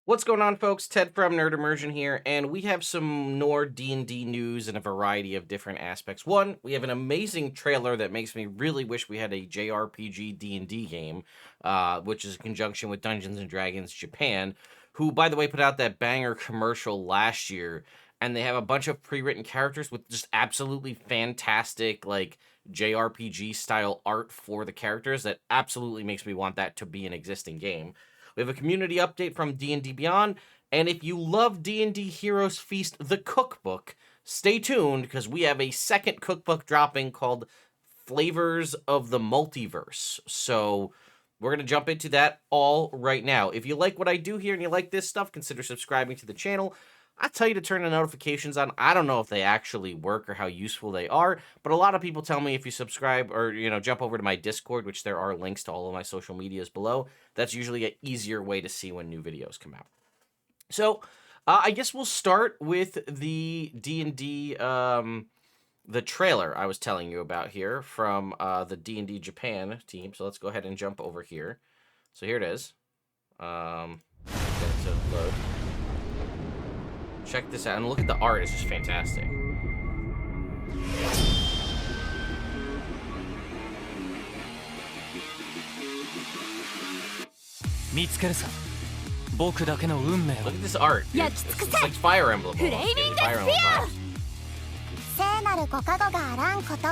What's going on, folks? Ted from Immersion here, and we have some more D&D news in a variety of different aspects. One, we have an amazing trailer that makes me really wish we had a JRPG D&D game, which is in conjunction with Dungeons & Dragons Japan, who, by the way, put out that banger commercial last year, and they have a bunch of pre-written characters with just absolutely fantastic, like, JRPG-style art for the characters that absolutely makes me want that to be an existing game. We have a community update from D&D Beyond, and if you love D&D Heroes Feast, the cookbook, stay tuned because we have a second cookbook dropping called Flavors of the Multiverse. So we're going to jump into that all right now. If you like what I do here and you like this stuff, consider subscribing to the channel. I tell you to turn the notifications on. I don't know if they actually work or how useful they are, but a lot of people tell me if you subscribe or, jump over to my Discord, which there are links to all of my social medias below, that's usually an easier way to see when new videos come out. So, I guess we'll start with the D&D, the trailer I was telling you about here from the D&D Japan team. So let's go ahead and jump over here. So here it is. Get it to load. Check this out, and look at the art, it's just fantastic. 見つけるさ。僕だけの運命を。 Look at this art. It's like Fire Emblem. Fire Emblem vibes. 聖なるご加護があらんこと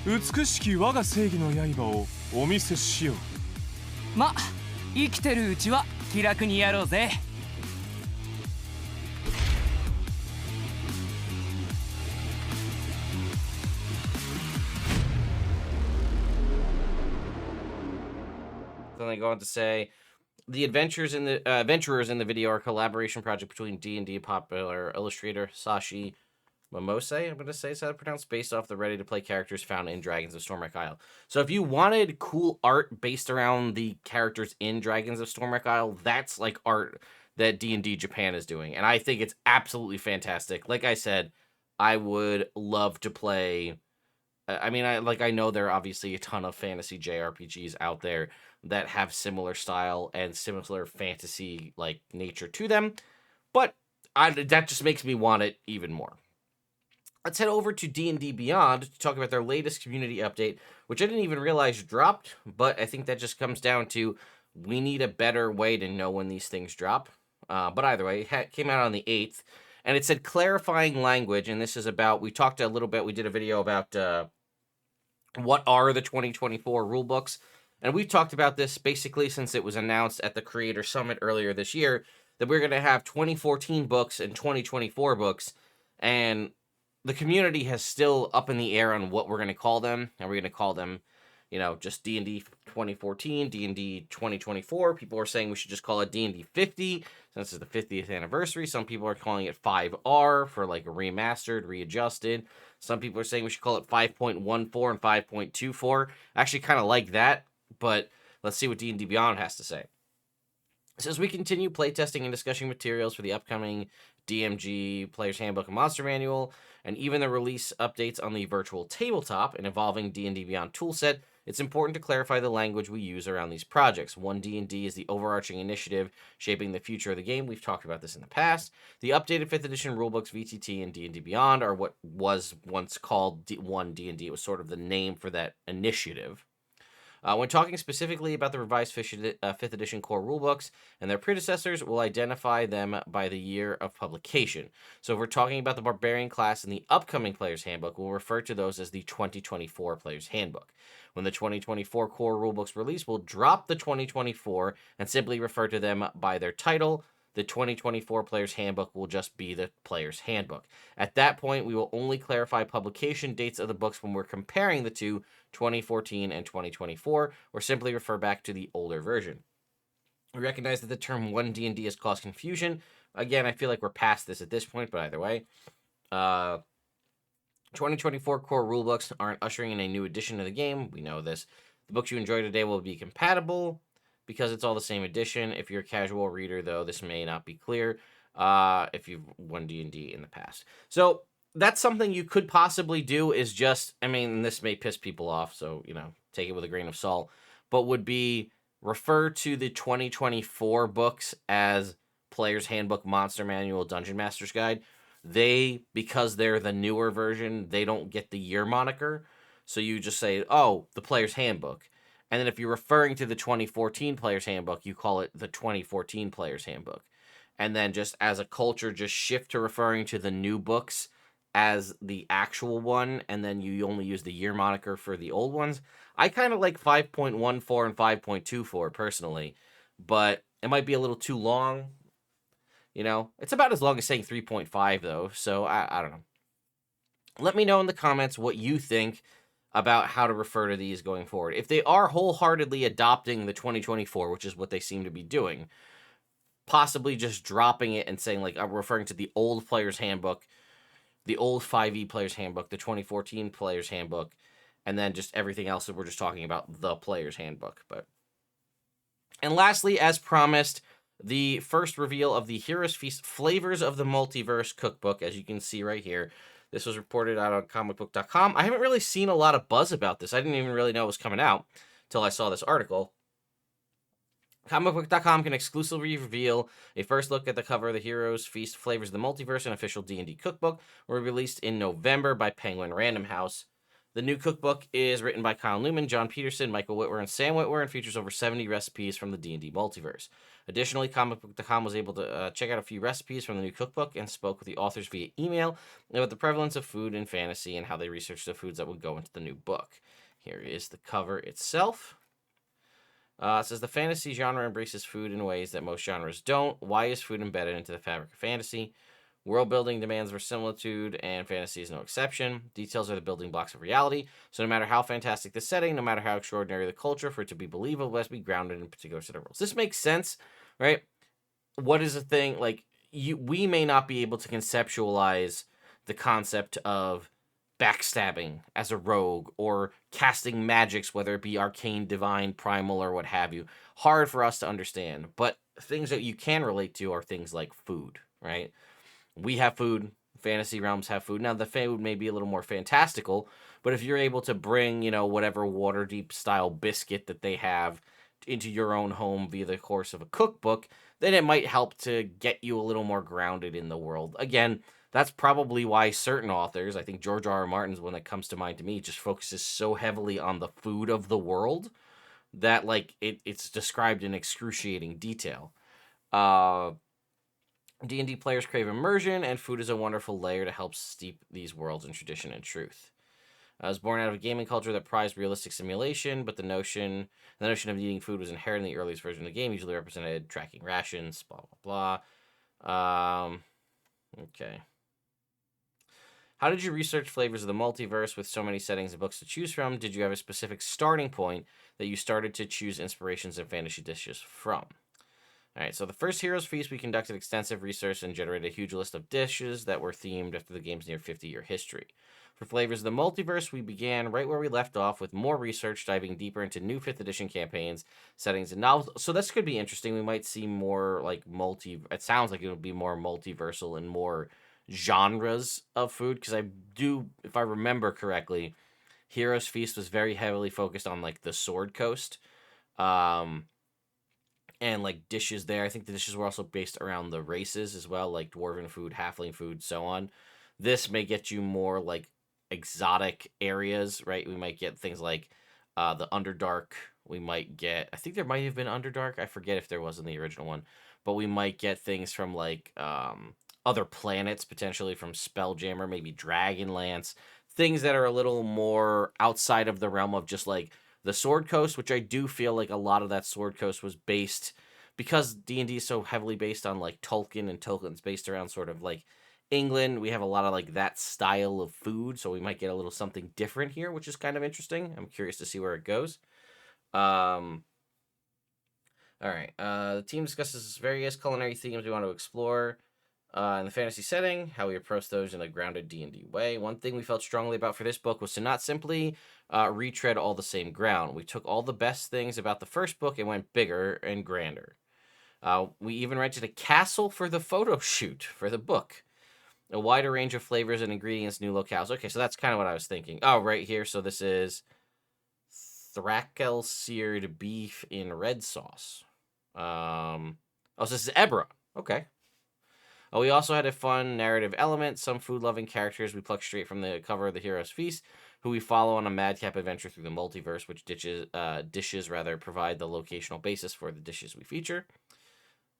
を。美しき我が正義の刃をお見せしよう。ま、生きてるうちは気楽にやろうぜ。 Then they go on to say, the adventurers in the video are a collaboration project between D&D popular illustrator Sashi Momose, I'm going to say is how it's pronounced, based off the ready-to-play characters found in Dragons of Stormwreck Isle. So if you wanted cool art based around the characters in Dragons of Stormwreck Isle, that's like art that D&D Japan is doing. And I think it's absolutely fantastic. Like I said, I would love to play... I mean, I know there are obviously a ton of fantasy JRPGs out there that have similar style and similar fantasy like nature to them, but that just makes me want it even more. Let's head over to D&D Beyond to talk about their latest community update, which I didn't even realize dropped, but I think that just comes down to we need a better way to know when these things drop. But either way, it came out on the 8th, and it said clarifying language, and this is about, we talked a little bit, we did a video about what are the 2024 rulebooks, and we've talked about this basically since it was announced at the Creator Summit earlier this year, that we're going to have 2014 books and 2024 books, and the community has still up in the air on what we're going to call them. Are we going to call them, just D&D 2014, D&D 2024? People are saying we should just call it D&D 50, since it's the 50th anniversary. Some people are calling it 5R for like a remastered, readjusted. Some people are saying we should call it 5.14 and 5.24. I actually kind of like that, but let's see what D&D Beyond has to say. It says, we continue playtesting and discussing materials for the upcoming DMG Player's Handbook and Monster Manual, and even the release updates on the virtual tabletop and evolving D&D Beyond toolset. It's important to clarify the language we use around these projects. One D&D is the overarching initiative shaping the future of the game. We've talked about this in the past. The updated 5th edition rulebooks, VTT, and D&D Beyond are what was once called One D&D. It was sort of the name for that initiative. When talking specifically about the revised 5th edition core rulebooks and their predecessors, we'll identify them by the year of publication. So if we're talking about the Barbarian class in the upcoming Player's Handbook, we'll refer to those as the 2024 Player's Handbook. When the 2024 core rulebooks release, we'll drop the 2024 and simply refer to them by their title. The 2024 Player's Handbook will just be the Player's Handbook. At that point, we will only clarify publication dates of the books when we're comparing the two, 2014 and 2024, or simply refer back to the older version. We recognize that the term 1D&D has caused confusion. Again, I feel like we're past this at this point, but either way. 2024 core rulebooks aren't ushering in a new edition of the game. We know this. The books you enjoy today will be compatible because it's all the same edition. If you're a casual reader, though, this may not be clear if you've won D&D in the past. So that's something you could possibly do is just, I mean, this may piss people off, so, take it with a grain of salt, but would be refer to the 2024 books as Player's Handbook, Monster Manual, Dungeon Master's Guide. Because they're the newer version, they don't get the year moniker. So you just say, oh, the Player's Handbook. And then if you're referring to the 2014 Player's Handbook, you call it the 2014 Player's Handbook. And then just as a culture, just shift to referring to the new books as the actual one, and then you only use the year moniker for the old ones. I kind of like 5.14 and 5.24 personally, but it might be a little too long. You know, it's about as long as saying 3.5 though, so I don't know. Let me know in the comments what you think about how to refer to these going forward. If they are wholeheartedly adopting the 2024, which is what they seem to be doing, possibly just dropping it and saying, like, I'm referring to the old Player's Handbook, the old 5e Player's Handbook, the 2014 Player's Handbook, and then just everything else that we're just talking about, the Player's Handbook. And lastly, as promised, the first reveal of the Heroes Feast Flavors of the Multiverse cookbook, as you can see right here. This was reported out on comicbook.com. I haven't really seen a lot of buzz about this. I didn't even really know it was coming out until I saw this article. Comicbook.com can exclusively reveal a first look at the cover of the Heroes Feast Flavors of the Multiverse, an official D&D cookbook, were released in November by Penguin Random House. The new cookbook is written by Kyle Newman, John Peterson, Michael Whitwer, and Sam Whitwer, and features over 70 recipes from the D&D multiverse. Additionally, comicbook.com was able to check out a few recipes from the new cookbook and spoke with the authors via email about the prevalence of food in fantasy and how they researched the foods that would go into the new book. Here is the cover itself. It says, the fantasy genre embraces food in ways that most genres don't. Why is food embedded into the fabric of fantasy? World building demands verisimilitude, and fantasy is no exception. Details are the building blocks of reality, so no matter how fantastic the setting, no matter how extraordinary the culture, for it to be believable, it must be grounded in particular set of rules. This makes sense, right? What is the thing, like, we may not be able to conceptualize the concept of backstabbing as a rogue, or casting magics, whether it be arcane, divine, primal, or what have you. Hard for us to understand, but things that you can relate to are things like food, right? We have food, fantasy realms have food. Now, the food may be a little more fantastical, but if you're able to bring, you know, whatever Waterdeep style biscuit that they have into your own home via the course of a cookbook, then it might help to get you a little more grounded in the world. Again, that's probably why certain authors, I think George R.R. Martin's one that comes to mind to me, just focuses so heavily on the food of the world that, like, it's described in excruciating detail. D&D players crave immersion, and food is a wonderful layer to help steep these worlds in tradition and truth. I was born out of a gaming culture that prized realistic simulation, but the notion of eating food was inherent in the earliest version of the game, usually represented tracking rations, blah, blah, blah. Okay. How did you research flavors of the multiverse with so many settings and books to choose from? Did you have a specific starting point that you started to choose inspirations and fantasy dishes from? All right, so the first Heroes Feast, we conducted extensive research and generated a huge list of dishes that were themed after the game's near 50-year history. For Flavors of the Multiverse, we began right where we left off with more research, diving deeper into new 5th edition campaigns, settings, and novels. So this could be interesting. We might see more, like, it sounds like it would be more multiversal and more genres of food, because if I remember correctly, Heroes Feast was very heavily focused on, like, the Sword Coast. And, like, dishes there. I think the dishes were also based around the races as well, like dwarven food, halfling food, so on. This may get you more, like, exotic areas, right? We might get things like the Underdark. We might get, I think there might have been Underdark. I forget if there was in the original one. But we might get things from, like, other planets, potentially from Spelljammer, maybe Dragonlance. Things that are a little more outside of the realm of just, like, the Sword Coast, which I do feel like a lot of that Sword Coast was based, because D&D is so heavily based on, like, Tolkien, and Tolkien's based around sort of, like, England. We have a lot of, like, that style of food, so we might get a little something different here, which is kind of interesting. I'm curious to see where it goes. All right. The team discusses various culinary themes we want to explore in the fantasy setting, how we approach those in a grounded D&D way. One thing we felt strongly about for this book was to not simply retread all the same ground. We took all the best things about the first book and went bigger and grander. We even rented a castle for the photo shoot for the book. A wider range of flavors and ingredients, new locales. Okay, so that's kind of what I was thinking. Oh, right here. So this is thrakel seared beef in red sauce. Oh, so this is Ebra. Okay. Oh, we also had a fun narrative element. Some food-loving characters we plucked straight from the cover of the Hero's Feast, who we follow on a madcap adventure through the multiverse, which dishes provide the locational basis for the dishes we feature.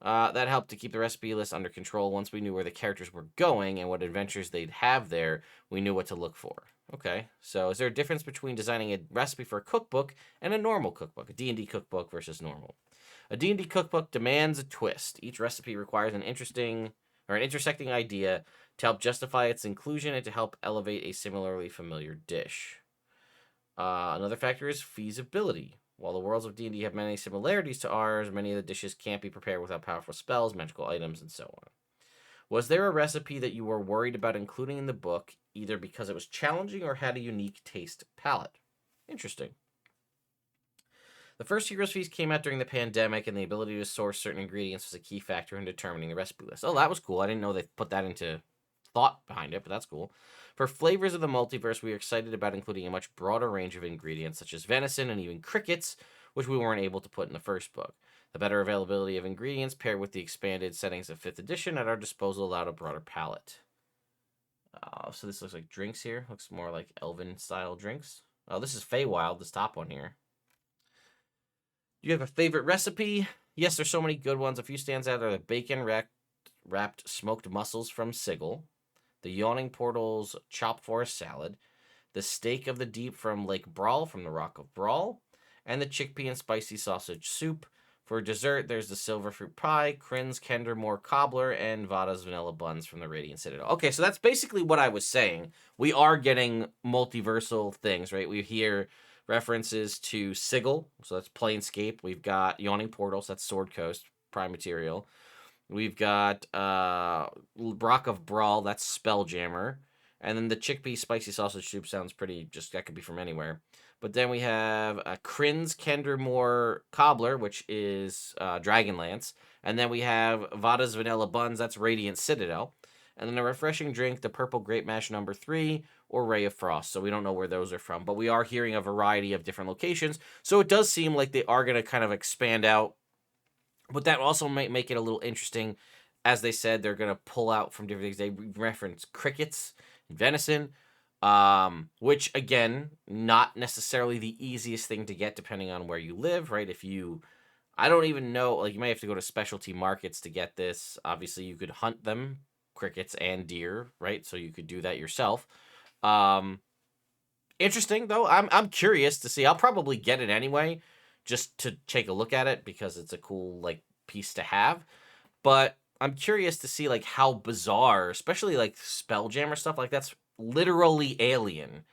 That helped to keep the recipe list under control. Once we knew where the characters were going and what adventures they'd have there, we knew what to look for. Okay, so is there a difference between designing a recipe for a cookbook and a normal cookbook, a D&D cookbook versus normal? A D&D cookbook demands a twist. Each recipe requires an intersecting idea to help justify its inclusion and to help elevate a similarly familiar dish. Another factor is feasibility. While the worlds of D&D have many similarities to ours, many of the dishes can't be prepared without powerful spells, magical items, and so on. Was there a recipe that you were worried about including in the book, either because it was challenging or had a unique taste palette? Interesting. The first Hero's Feast came out during the pandemic, and the ability to source certain ingredients was a key factor in determining the recipe list. Oh, that was cool. I didn't know they put that into thought behind it, but that's cool. For flavors of the multiverse, we are excited about including a much broader range of ingredients, such as venison and even crickets, which we weren't able to put in the first book. The better availability of ingredients paired with the expanded settings of 5th edition at our disposal allowed a broader palette. So this looks like drinks here. Looks more like Elven-style drinks. Oh, this is Feywild, this top one here. Do you have a favorite recipe? Yes, there's so many good ones. A few stands out are the bacon-wrapped smoked mussels from Sigil, the Yawning Portal's chopped forest salad, the steak of the deep from Lake Brawl from the Rock of Brawl, and the chickpea and spicy sausage soup. For dessert, there's the silver fruit pie, Kryn's Kendermore cobbler, and Vada's vanilla buns from the Radiant Citadel. Okay, so that's basically what I was saying. We are getting multiversal things, right? We hear references to Sigil, so that's Planescape. We've got Yawning Portals, that's Sword Coast, Prime Material. We've got Rock of Brawl, that's Spelljammer. And then the chickpea spicy sausage soup sounds pretty, just that could be from anywhere. But then we have Kryn's Kendermore cobbler, which is Dragonlance. And then we have Vada's vanilla buns, that's Radiant Citadel. And then a refreshing drink, the Purple Grape Mash No. 3, or Ray of Frost. So we don't know where those are from, but we are hearing a variety of different locations. So it does seem like they are going to kind of expand out, but that also might make it a little interesting. As they said, they're going to pull out from different things. They reference crickets, venison, which again, not necessarily the easiest thing to get depending on where you live, right? I don't even know, like you might have to go to specialty markets to get this. Obviously you could hunt them, crickets and deer, right? So you could do that yourself. Interesting though. I'm curious to see. I'll probably get it anyway, just to take a look at it because it's a cool like piece to have. But I'm curious to see like how bizarre, especially like Spelljammer stuff, like that's literally alien.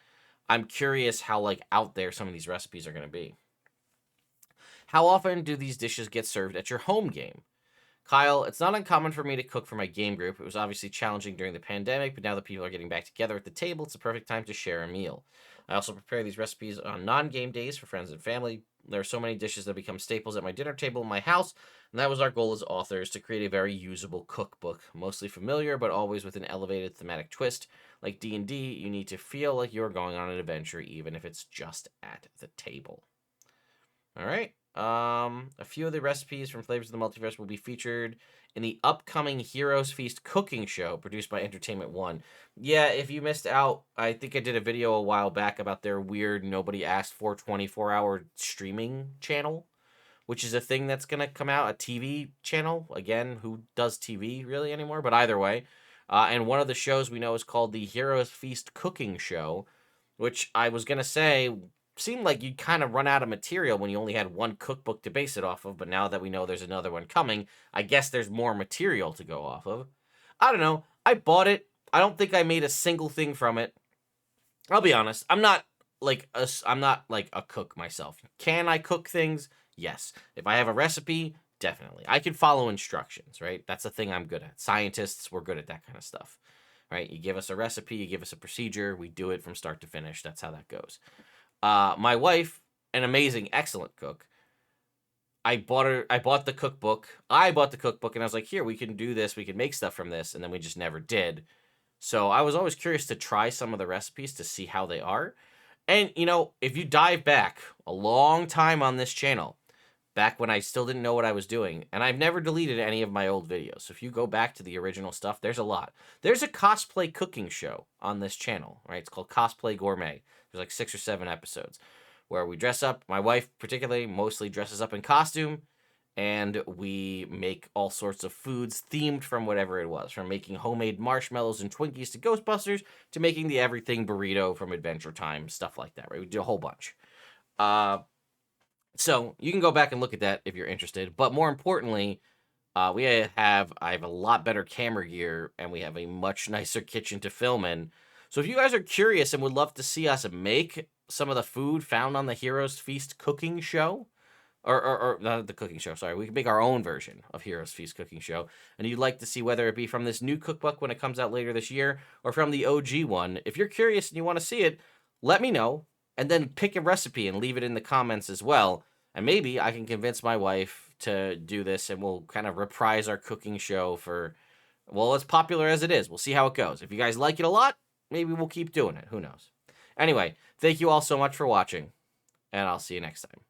I'm curious how like out there some of these recipes are going to be. How often do these dishes get served at your home game? Kyle, it's not uncommon for me to cook for my game group. It was obviously challenging during the pandemic, but now that people are getting back together at the table, it's the perfect time to share a meal. I also prepare these recipes on non-game days for friends and family. There are so many dishes that become staples at my dinner table in my house, and that was our goal as authors, to create a very usable cookbook, mostly familiar, but always with an elevated thematic twist. Like D&D, you need to feel like you're going on an adventure, even if it's just at the table. All right. A few of the recipes from Flavors of the Multiverse will be featured in the upcoming Heroes Feast cooking show produced by Entertainment One. Yeah, if you missed out, I think I did a video a while back about their weird nobody asked for 24-hour streaming channel, which is a thing that's going to come out, a TV channel. Again, who does TV really anymore? But either way. And one of the shows we know is called the Heroes Feast cooking show, which I was going to say seemed like you'd kind of run out of material when you only had one cookbook to base it off of, but now that we know there's another one coming, I guess there's more material to go off of. I don't know. I bought it. I don't think I made a single thing from it. I'll be honest. I'm not like a cook myself. Can I cook things? Yes. If I have a recipe, definitely. I can follow instructions, right? That's a thing I'm good at. Scientists, we're good at that kind of stuff, right? You give us a recipe, you give us a procedure, we do it from start to finish. That's how that goes. My wife, an amazing, excellent cook. I bought the cookbook. And I was like, here, we can do this. We can make stuff from this. And then we just never did. So I was always curious to try some of the recipes to see how they are. And, you know, if you dive back a long time on this channel, back when I still didn't know what I was doing, and I've never deleted any of my old videos. So if you go back to the original stuff, there's a lot. There's a cosplay cooking show on this channel, right? It's called Cosplay Gourmet. There's like 6 or 7 episodes where we dress up. My wife particularly mostly dresses up in costume, and we make all sorts of foods themed from whatever it was, from making homemade marshmallows and Twinkies to Ghostbusters to making the everything burrito from Adventure Time, stuff like that, right? We do a whole bunch. So you can go back and look at that if you're interested. But more importantly, I have a lot better camera gear, and we have a much nicer kitchen to film in. So if you guys are curious and would love to see us make some of the food found on the Heroes Feast cooking show, or not the cooking show, sorry, we can make our own version of Heroes Feast cooking show, and you'd like to see whether it be from this new cookbook when it comes out later this year or from the OG one, if you're curious and you want to see it, let me know, and then pick a recipe and leave it in the comments as well. And maybe I can convince my wife to do this, and we'll kind of reprise our cooking show for, well, as popular as it is. We'll see how it goes. If you guys like it a lot, maybe we'll keep doing it. Who knows? Anyway, thank you all so much for watching, and I'll see you next time.